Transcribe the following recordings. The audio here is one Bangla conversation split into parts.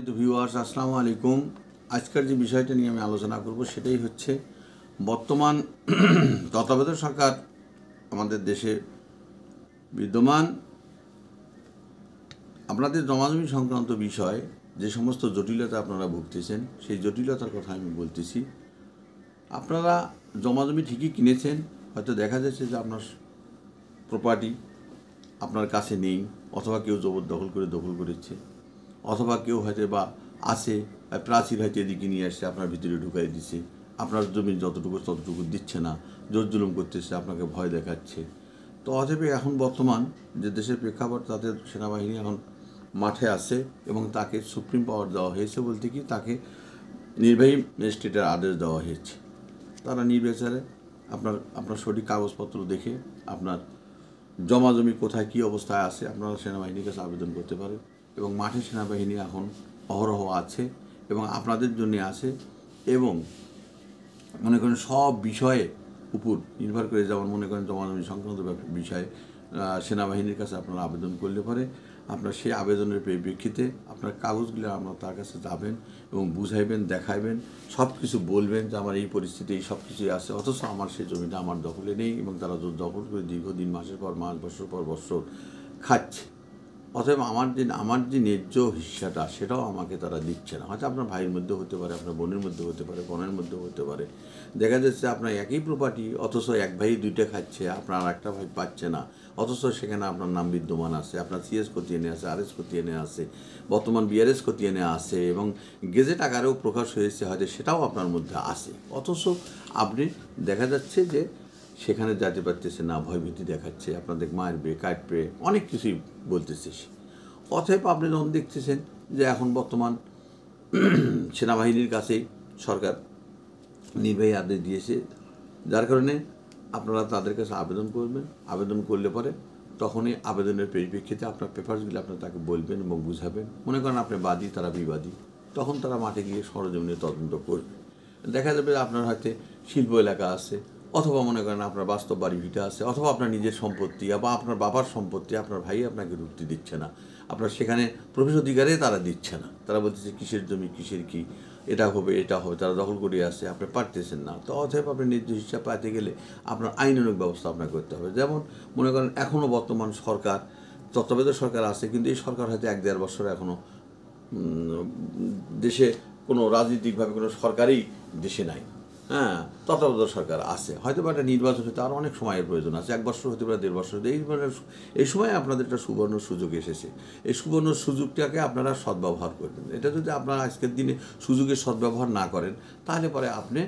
তো ভিউয়ার্স আসসালামু আলাইকুম। আজকের যে বিষয়টা নিয়ে আমি আলোচনা করব সেটাই হচ্ছে বর্তমান তত্ত্বাবধায়ক সরকার আমাদের দেশে বিদ্যমান আপনাদের জমাজমি সংক্রান্ত বিষয় যে সমস্ত জটিলতা আপনারা ভুগতেছেন সেই জটিলতার কথা আমি বলতেছি। আপনারা জমাজমি ঠিকই কিনেছেন, হয়তো দেখা যাচ্ছে যে আপনার প্রপার্টি আপনার কাছে নেই, অথবা কেউ জবরদখল করে দখল করেছে, অথবা কেউ হয়তো বা আসে প্রাচীর হয়তো এদিকে নিয়ে আসছে আপনার ভিতরে ঢুকাই দিচ্ছে, আপনার জমি যতটুকু ততটুকু দিচ্ছে না, জোর জুলুম করতেছে, আপনাকে ভয় দেখাচ্ছে। তো অতএব এখন বর্তমান যে দেশের প্রেক্ষাপট, তাদের সেনাবাহিনী এখন মাঠে আছে এবং তাকে সুপ্রিম পাওয়ার দেওয়া হয়েছে, বলতে কি তাকে নির্বাহী ম্যাজিস্ট্রেটের আদেশ দেওয়া হয়েছে। তারা নির্বিচারে আপনার সঠিক কাগজপত্র দেখে আপনার জমাজমি কোথায় কী অবস্থায় আছে আপনারা সেনাবাহিনীর কাছে আবেদন করতে পারেন। এবং মাঠে সেনাবাহিনী এখন অহরহ আছে এবং আপনাদের জন্য আছে। এবং মনে করেন সব বিষয়ে উপর নির্ভর করে, যেমন মনে করেন জমাজমি সংক্রান্ত বিষয়ে সেনাবাহিনীর কাছে আপনারা আবেদন করলে পরে আপনার সেই আবেদনের পরিপ্রেক্ষিতে আপনার কাগজগুলো আপনারা তার কাছে যাবেন এবং বুঝাইবেন, দেখাইবেন, সব কিছু বলবেন যে আমার এই পরিস্থিতি, এই সব কিছুই আছে, অথচ আমার সেই জমিটা আমার দখলে নেই এবং তারা দখল করে দীর্ঘদিন মাসের পর মাস, বছর পর বছর খাচ্ছে। অতএব আমার যে ন্যায্য হিস্সাটা সেটাও আমাকে তারা দিচ্ছে না। হয়তো আপনার ভাইয়ের মধ্যে হতে পারে, আপনার বোনের মধ্যে হতে পারে, বোনের মধ্যে হতে পারে। দেখা যাচ্ছে আপনার একই প্রপার্টি, অথচ এক ভাই দুইটা খাচ্ছে, আপনার একটা ভাই পাচ্ছে না, অথচ সেখানে আপনার নাম বিদ্যমান আছে, আপনার সিএস খতিয়ানে আছে, আরএস খতিয়ানে আছে, বর্তমান বিআরএস খতিয়ানে আছে এবং গেজেট আকারেও প্রকাশ হয়েছে, হয়তো সেটাও আপনার মধ্যে আছে। অথচ আপনি দেখা যাচ্ছে যে সেখানে যেতে পারতেছে না, ভয়ভীতি দেখাচ্ছে, আপনাদের মারবে, কাটবে, অনেক কিছুই বলতেছে। অতএব আপনি যখন দেখতেছেন যে এখন বর্তমান সেনাবাহিনীর কাছে সরকার নির্বাহী আদেশ দিয়েছে, যার কারণে আপনারা তাদের কাছে আবেদন করবেন। আবেদন করলে পরে তখনই আবেদনের পরিপ্রেক্ষিতে আপনার পেপারসগুলো আপনার তাকে বলবেন এবং বুঝাবেন। মনে করেন আপনি বাদী, তারা বিবাদী, তখন তারা মাঠে গিয়ে সরজমিনে তদন্ত করবে। দেখা যাবে আপনার হয়তো শিল্প এলাকা আছে, অথবা মনে করেন আপনার বাস্তব বাড়ি ভিটা আছে, অথবা আপনার নিজের সম্পত্তি বা আপনার বাবার সম্পত্তি আপনার ভাই আপনাকে ঢুকতে দিচ্ছে না, আপনার সেখানে প্রবেশ অধিকারে তারা দিচ্ছে না। তারা বলতেছে কিসের জমি, কিসের কি, এটা হবে, এটা হবে, তারা দখল করে আসছে, আপনি পারতেছেন না। তো অতএব আপনি ন্যায্য হিসাব পাইতে গেলে আপনার আইনানুগ ব্যবস্থা আপনাকে করতে হবে। যেমন মনে করেন এখনও বর্তমান সরকার, তত্ত্বাবধায়ক সরকার আছে, কিন্তু এই সরকার হয়তো 1-1.5 বছর এখনও দেশে কোনো রাজনৈতিকভাবে কোনো সরকারই দেশে নাই। হ্যাঁ, তত্ত্বাবধায়ক সরকার আছে, হয়তো বা একটা নির্বাচন হতে আরও অনেক সময়ের প্রয়োজন আছে, 1 বছর হতে পারে, 1.5 বছর। এই সময় আপনাদের একটা সুবর্ণ সুযোগ এসেছে। এই সুবর্ণ সুযোগটাকে আপনারা সদ্ব্যবহার করবেন। এটা যদি আপনারা আজকের দিনে সুযোগের সদ্ব্যবহার না করেন, তাহলে পরে আপনি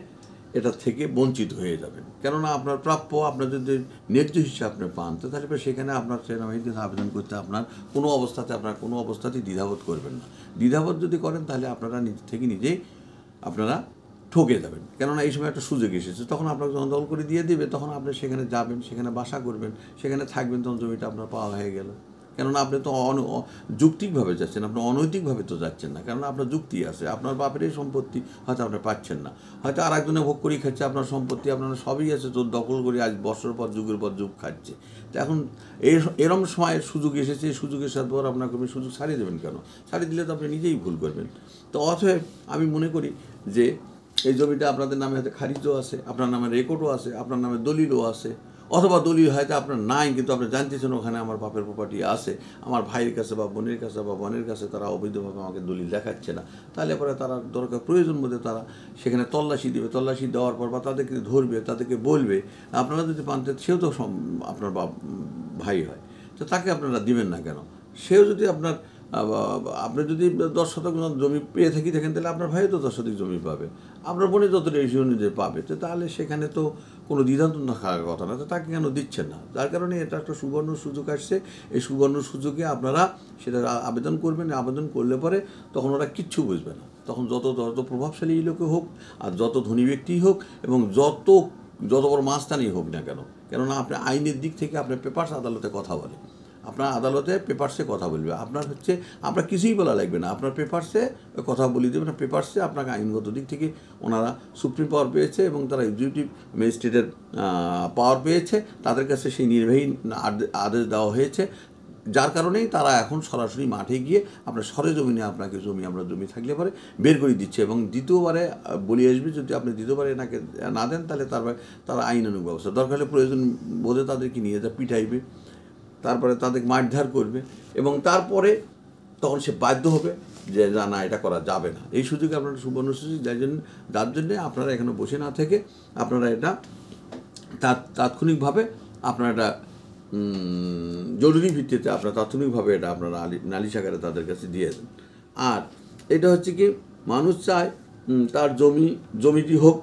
এটা থেকে বঞ্চিত হয়ে যাবেন। কেননা আপনার প্রাপ্য, আপনার যদি ন্যায্য হিসেবে আপনি পান, তো তাহলে সেখানে আপনার সেনাবাহিনীতে আবেদন করতে আপনার কোনো অবস্থাতেই দ্বিধাবোধ করবেন না। দ্বিধাবোধ যদি করেন তাহলে আপনারা নিজে থেকে নিজেই আপনারা ঠকে যাবেন। কেননা এই সময় একটা সুযোগ এসেছে, তখন আপনাকে যখন দল করে দিয়ে দেবে, তখন আপনি সেখানে যাবেন, সেখানে বাসা করবেন, সেখানে থাকবেন, তখন জমিটা আপনার পাওয়া হয়ে গেল। কেননা আপনি তো যৌক্তিকভাবে যাচ্ছেন, আপনি অনৈতিকভাবে তো যাচ্ছেন না। কেননা আপনার যুক্তি আছে, আপনার বাপেরই সম্পত্তি হয়তো আপনি পাচ্ছেন না, হয়তো আর একজনে ভোগ করেই খাচ্ছে আপনার সম্পত্তি, আপনার সবই আছে, তো দখল করে আজ বছর পর যুগের পর যুগ খাচ্ছে। তো এখন এরম সময় সুযোগ এসেছে, এই সুযোগের সাথে পর আপনাকে সুযোগ ছাড়িয়ে দেবেন কেন? ছাড়িয়ে দিলে তো আপনি নিজেই ভুল করবেন। তো অতএব আমি মনে করি যে এই জমিটা আপনাদের নামে হয়তো খারিজও আছে, আপনার নামে রেকর্ডও আছে, আপনার নামে দলিলও আছে, অথবা দলিল হয়তো আপনার নাই, কিন্তু আপনি জানতেছেন ওখানে আমার বাপের প্রপার্টি আছে, আমার ভাইয়ের কাছে বা বোনের কাছে বা বোনের কাছে তারা অবৈধভাবে আমাকে দলিল দেখাচ্ছে না। তাহলে পরে তারা দরকার প্রয়োজন মধ্যে তারা সেখানে তল্লাশি দেবে, তল্লাশি দেওয়ার পর বা তাদেরকে ধরবে, তাদেরকে বলবে। আপনারা যদি পানতে, সেও তো আপনার ভাই হয়, তো তাকে আপনারা দিবেন না কেন? সেও যদি আপনি যদি 10 শতক জমি পেয়ে থাকেন, তাহলে আপনার ভাইও তো 10 শতক জমি পাবে, আপনার বোনে যত রেশিও অনুযায়ী পাবে। তো তাহলে সেখানে তো কোনো দ্বিধাদ্বন্দ্ব না থাকার কথা না, তো তাকে কেন দিচ্ছেন না? যার কারণে এটা একটা সুবর্ণ সুযোগ আসছে। এই সুবর্ণ সুযোগে আপনারা সেটা আবেদন করবেন। আবেদন করলে পরে তখন ওরা কিচ্ছু বুঝবে না। তখন যত প্রভাবশালী লোকে হোক আর যত ধনী ব্যক্তিই হোক এবং যত বড় মাস্তানি হোক না কেন, কেননা আপনি আইনের দিক থেকে আপনার পেপারস আদালতে কথা বলে, আপনার আদালতে পেপারসে কথা বলবে, আপনার কিছুই বলা লাগবে না, আপনার পেপারসে কথা বলে দেবে না। পেপারসে আপনাকে আইনগত দিক থেকে ওনারা সুপ্রিম পাওয়ার পেয়েছে এবং তারা এক্সিকিউটিভ ম্যাজিস্ট্রেটের পাওয়ার পেয়েছে, তাদের কাছে সেই নির্বাহী আদেশ দেওয়া হয়েছে। যার কারণেই তারা এখন সরাসরি মাঠে গিয়ে আপনার সরেজমিনে আপনাকে জমি থাকলে পরে বের করে দিচ্ছে, এবং দ্বিতীয়বারে বলে আসবে যদি আপনি দ্বিতীয়বারে এনাকে না দেন তাহলে তারা আইনানুগ ব্যবস্থা, দরকার হলে প্রয়োজন বোধে তাদেরকে নিয়ে যা পিটাইবে, তারপরে তাদেরকে মারধর করবে, এবং তারপরে তখন সে বাধ্য হবে যে না এটা করা যাবে না। এই সুযোগে আপনারা সুবর্ণ সুযোগ, যার জন্যে আপনারা এখানে বসে না থেকে আপনারা এটা তাৎক্ষণিকভাবে আপনারা এটা জরুরি ভিত্তিতে আপনারা তাৎক্ষণিকভাবে এটা আপনারা নালিশ আকারে তাদের কাছে দিয়ে দেন। আর এটা হচ্ছে কি, মানুষ চায় তার জমিটি হোক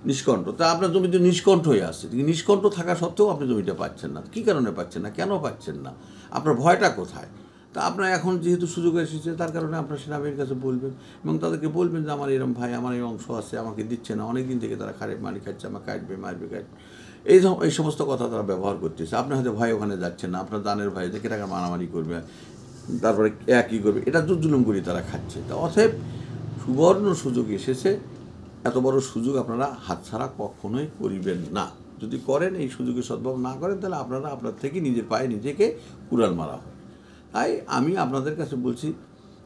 নিষ্কণ্ঠ, তা আপনার জমিতে নিষ্কণ্ঠ হয়ে আসছে, নিষ্কণ্ঠ থাকা সত্ত্বেও আপনি জমিটা পাচ্ছেন না। কী কারণে পাচ্ছেন না, কেন পাচ্ছেন না, আপনার ভয়টা কোথায়? তা আপনার এখন যেহেতু সুযোগ এসেছে তার কারণে আপনার সেনাবাহিনীর কাছে বলবেন, এবং তাদেরকে বলবেন যে আমার এরকম ভাই, আমার এই অংশ আছে, আমাকে দিচ্ছে না, অনেক দিন থেকে তারা মারি খাচ্ছে, আমার কাটবে, মারবে, এই সমস্ত কথা তারা ব্যবহার করতেছে। আপনি হয়তো ভয় ওখানে যাচ্ছেন না, আপনার দানের ভয় যে টাকা মারামারি করবে, তারপরে কী করবে, এটা জুলুম করে তারা খাচ্ছে। তা অতএব সুবর্ণ সুযোগ এসেছে, এত বড় সুযোগ আপনারা হাতছাড়া কখনোই করিবেন না। যদি করেন, এই সুযোগে সদ্ভাব না করেন, তাহলে আপনার থেকে নিজের পায়ে নিজেকে কুড়াল মারা হয়। তাই আমি আপনাদের কাছে বলছি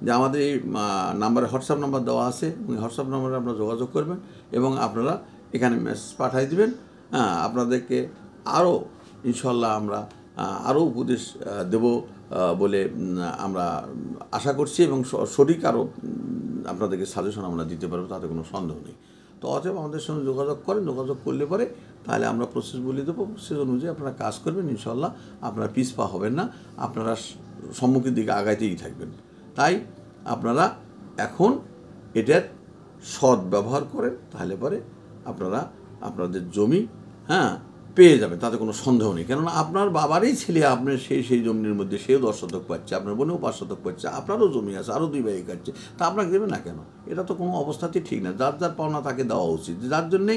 যে আমাদের এই নাম্বারে হোয়াটসঅ্যাপ নাম্বার দেওয়া আছে, ওই হোয়াটসঅ্যাপ নাম্বারে আপনারা যোগাযোগ করবেন এবং আপনারা এখানে মেসেজ পাঠিয়ে দেবেন। আপনাদেরকে আরও ইনশাল্লাহ আমরা আরও উপদেশ দেব বলে আমরা আশা করছি, এবং সঠিক আরও আপনাদেরকে সাজেশন আমরা দিতে পারবো, তাতে কোনো সন্দেহ নেই। তো অতএব আমাদের সঙ্গে যোগাযোগ করেন, যোগাযোগ করলে পরে তাহলে আমরা প্রসেস বলে দেবো, প্রসেস অনুযায়ী আপনারা কাজ করবেন, ইনশাল্লাহ আপনারা পিছপা হবেন না, আপনারা সম্মুখের দিকে আগাইতেই থাকবেন। তাই আপনারা এখন এটার সৎ ব্যবহার করেন, তাহলে পরে আপনারা আপনাদের জমি পেয়ে যাবেন, তাতে কোনো সন্দেহ নেই। কেননা আপনার বাবারই ছেলে আপনার সেই জমির মধ্যে সেও 10 শতক পাচ্ছে, আপনার বোনেও 5 শতক পাচ্ছে, আপনারও জমি আছে, আরও 2 ভাই কাটছে, তা আপনাকে দেবে না কেন? এটা তো কোনো অবস্থাতেই ঠিক না। যার পাওনা তাকে দেওয়া উচিত। যার জন্যে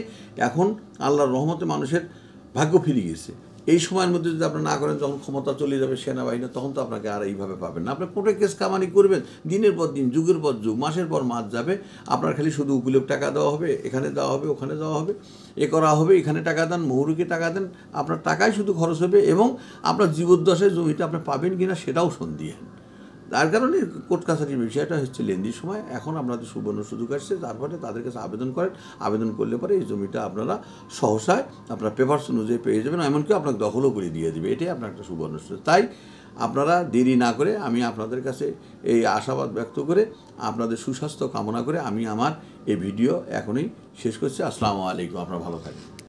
এখন আল্লাহর রহমতে মানুষের ভাগ্য ফিরে গেছে। এই সময়ের মধ্যে যদি আপনার না করেন, যখন ক্ষমতা চলে যাবে সেনাবাহিনী, তখন তো আপনাকে আর এইভাবে পাবেন না। আপনি কোর্টে কেস কামানি করবেন, দিনের পর দিন, যুগের পর যুগ, মাসের পর মাস যাবে, আপনার খালি শুধু উকিলের টাকা দেওয়া হবে, এখানে দেওয়া হবে, ওখানে দেওয়া হবে, এ করা হবে, এখানে টাকা দেন, মহুরিকে টাকা দেন, আপনার টাকাই শুধু খরচ হবে, এবং আপনার জীবদ্দশায় জমিটা আপনি পাবেন কিনা সেটাও সন্দেহ। তার কারণে কোর্ট কাছারির বিষয়টা হচ্ছে লেন্দির সময়। এখন আপনাদের সুবর্ণ সুযোগ আসছে, তারপরে তাদের কাছে আবেদন করেন, আবেদন করলে পরে এই জমিটা আপনারা সহসায় আপনার পেপারস অনুযায়ী পেয়ে যাবেন, এমনকি আপনাকে দখলও করে দিয়ে দেবে। এটাই আপনার একটা সুবর্ণ সুযোগ। তাই আপনারা দেরি না করে, আমি আপনাদের কাছে এই আশাবাদ ব্যক্ত করে, আপনাদের সুস্বাস্থ্য কামনা করে আমি আমার এই ভিডিও এখনই শেষ করছি। আসসালামু আলাইকুম, আপনারা ভালো থাকবেন।